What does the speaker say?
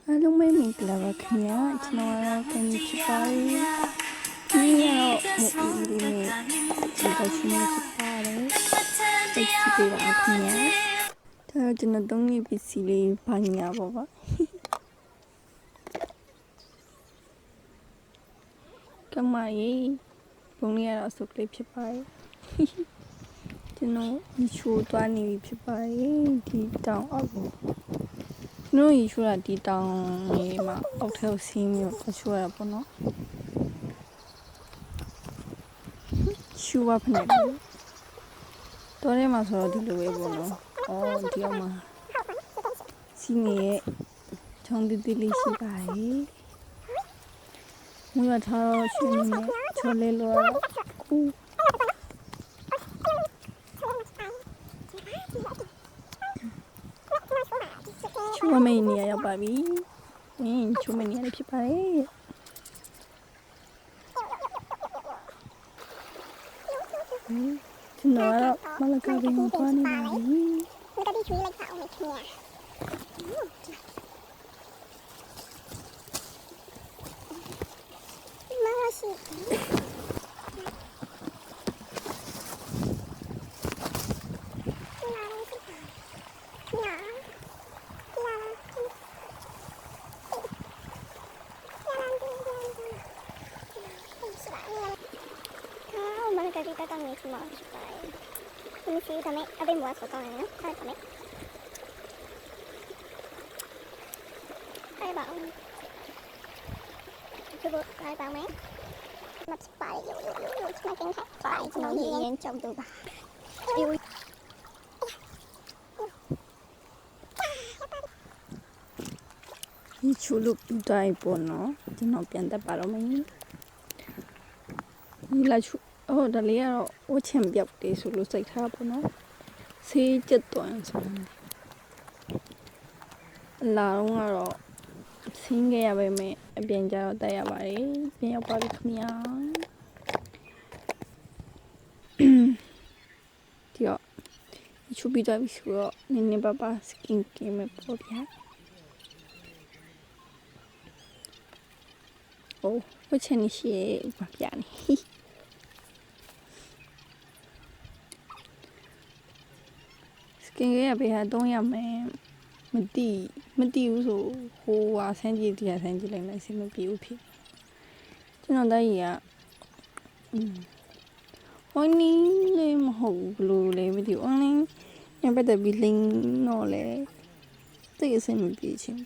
အားလုံးပဲမင်္ဂလာပါခင်ဗျာကျွန်တော်ကတော့ခင်ဗျဖြစ်ပါတယ်ဒီကတော့မို့ဦးလေးနဲ့ဒီတော့ရှင်ဖြစ်ပါတယ်စိတ်ကြည့်ပေးပါခင်ဗျာဒါတော့ကျွန်တော်သုံးနေပစ္စည်းလေးဘာညာပေါ့ပါကမကြီးဘုံလေးကတော့အစုပ်လေးဖြစ်ပါတယ်ကျွန်တော်ဒီချိုးသွားနေပြီဖြစ်ပါတယ်ဒီတောင်အောက်ကိုကျွန်တော်ရေချိုးတာဒီတောင်လေးမှာအောက်ထဲကိုဆင်းပြီးတော့ချိုးရတာပေါ့နော်ချိုးပါဖက်တယ်တော်ထဲမှာဆိုတော့ဒီလိုပဲပေါ့နော်ဒီအောက်မှာစီးနေရဲ့ချောင်းတိတိလေးရှိပါတယ်မွေးရထားတော့ရှင်နေချော်လေးလောကူချိုးမင်းနေရရောက်ပါပြီချိုးမင်းနေရဖြစ်ပါတယ်ကျွန်တော်ကတော့မလကားပြီးသွားနေပါပြီမကတိချွေးလိုက်ပါအောင်ခင်ဗျာမရှိကတိတက်နေချင်ပါဖြစ်ပါတယ်။ဒီစီတမယ်အပိမွားဆိုတော့နော်။ဆက်တမယ်။အဲ့ပါဦး။ဒီဘက်အဲ့ပါမယ်။မတ်ပါရီရိုစမကင်းခါကျွန်တော်ရင်းကြောက်တော့ပါ။ဒီချူလုပ်တိုင်းပေါ်နော်ကျွန်တော်ပြန်တက်ပါတော့မယ်။ဒီလာချူဒါလေးကတော့ဝှချင်ပြောက်တယ်ဆိုလို့စိတ်ထားပေါ့နော်ဆေးကျက်သွန်ဆိုတယ်အလာတော့ကတော့ဆင်းခဲ့ရပါမယ်အပြင်ကြတော့တက်ရပါတယ်ပြန်ရောက်ပါပြီခင်ဗျာဒီတော့ချူပြီးတော့ပြီဆိုတော့နည်းနည်းပါပါစကင်ကင်မဲ့ပေါ့ဗျာဝှချင်နေရှိဘာပြနေကင်ရပေးဟာ3ရမယ်မတိဘူးဆိုဟိုဟာဆန်းကြည့်တရားဆန်းကြည့်လိုက်မယ်စင်မပြေဘူးဖြစ်ကျွန်တော်တိုက်ရဟိုနီးလေးမဟုတ်ဘူးဘလို့လဲမသိဘူး online ညပတ်တဲ့ဘီလင်းတော့လေတိတ်အဆင်မပြေချင်း